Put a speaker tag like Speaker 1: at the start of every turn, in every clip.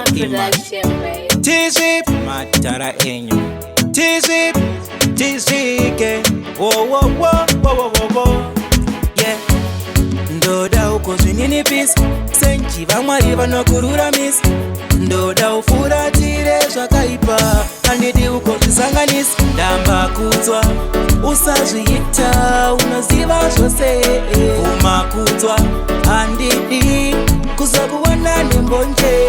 Speaker 1: production, babe.
Speaker 2: Tizip matara enyu. Tizip, tizike. Wo wo wo wo wo wo wo. Yeah. Ndoda ukozvinini peace. Senchi vamwari vanokurura miss. Ndoda ufuratire zvakaipa. Handidi ukozvisanganisa. Ndambakuudzwa usazviita unoziva zvose. Kumakuudzwa handidi kuzokuwana nembonje.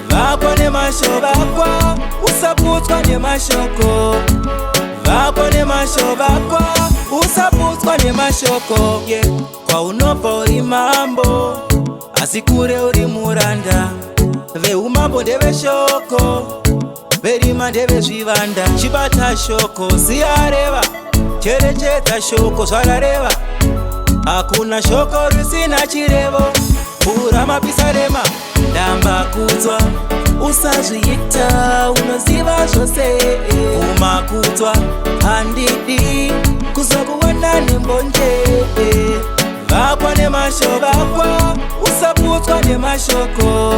Speaker 2: Vakwa nemasho vakwa usaputswa nemashoko. Vakwa nemasho vakwa usaputswa nemashoko. Yeah. Kwaunobva uri mambo asi kure uri muranda. Veumambo ndeveshoko, verima ndevezvivanda. Chibata shoko ziyareva, cherechedza shoko zvarareva. Hakuna shoko risina chirevo, pura mapisa rema. Ndambakuudzwa usazviita unoziva zvose. Kumakuudzwa handidi kuzokuwana nembonje. Vakwa nemasho vakwa usaputswa nemashoko.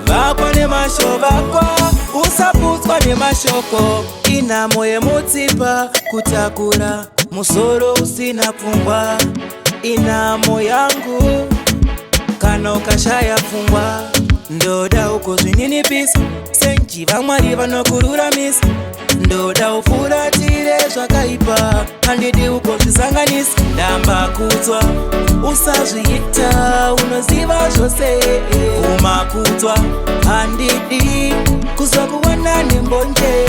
Speaker 2: Vakwa nemasho vakwa usaputswa nemashoko. Inamo yemutsipa kutakura musoro usina pfungwa. Inamo yangu kana ukashaya pfungwa. Ndoda ukozvininipisa senchi vamwari vanokururamisa. Ndoda ufuratire zvakaipa handidi ukozvisanganisa. Ndambakuudzwa usazviita unoziva zvose. Kumakuudzwa handidi kuzokuwana nembonje.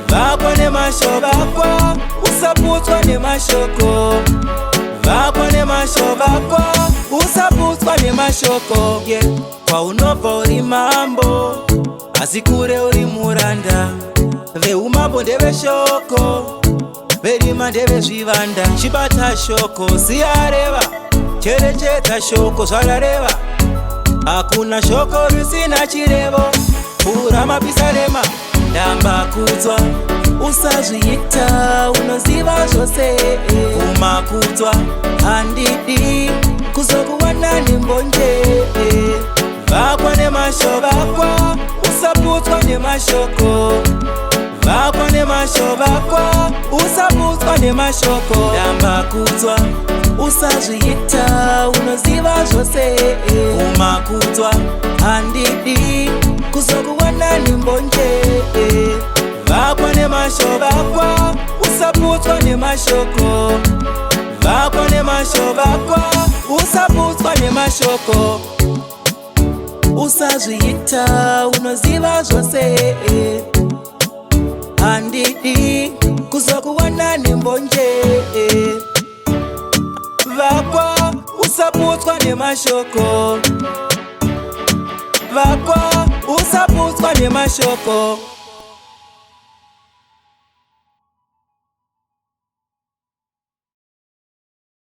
Speaker 2: Vakwa nemasho vakwa usaputswa nemashoko. Vakwa nemasho vakwa usaputswa nemashoko. Yeah. Kwaunobva uri mambo asi kure uri muranda. Veumambo ndeveshoko, verima ndevezvivanda. Chibata shoko ziyareva, cherechedza shoko zvarareva. Hakuna shoko risina chirevo, pura mapisa rema. Ndambakuudzwa usazviita unoziva zvose. Kumakuudzwa handidi kuzokuwana nembonje. Vakwa nemasho vakwa usaputswa nemashoko. Vakwa nemasho vakwa usaputswa nemashoko. Ndambakuudzwa usazviita unoziva zvose. Kumakuudzwa handidi kuzokuwana nembonje. Vakwa nemasho vakwa usaputswa nemashoko. Vakwa nemasho vakwa usaputswa nemashoko. Usazviita unoziva zvose. Handidi kuzokuwana nembonje. Vakwa usaputswa nemashoko. Vakwa usaputswa nemashoko.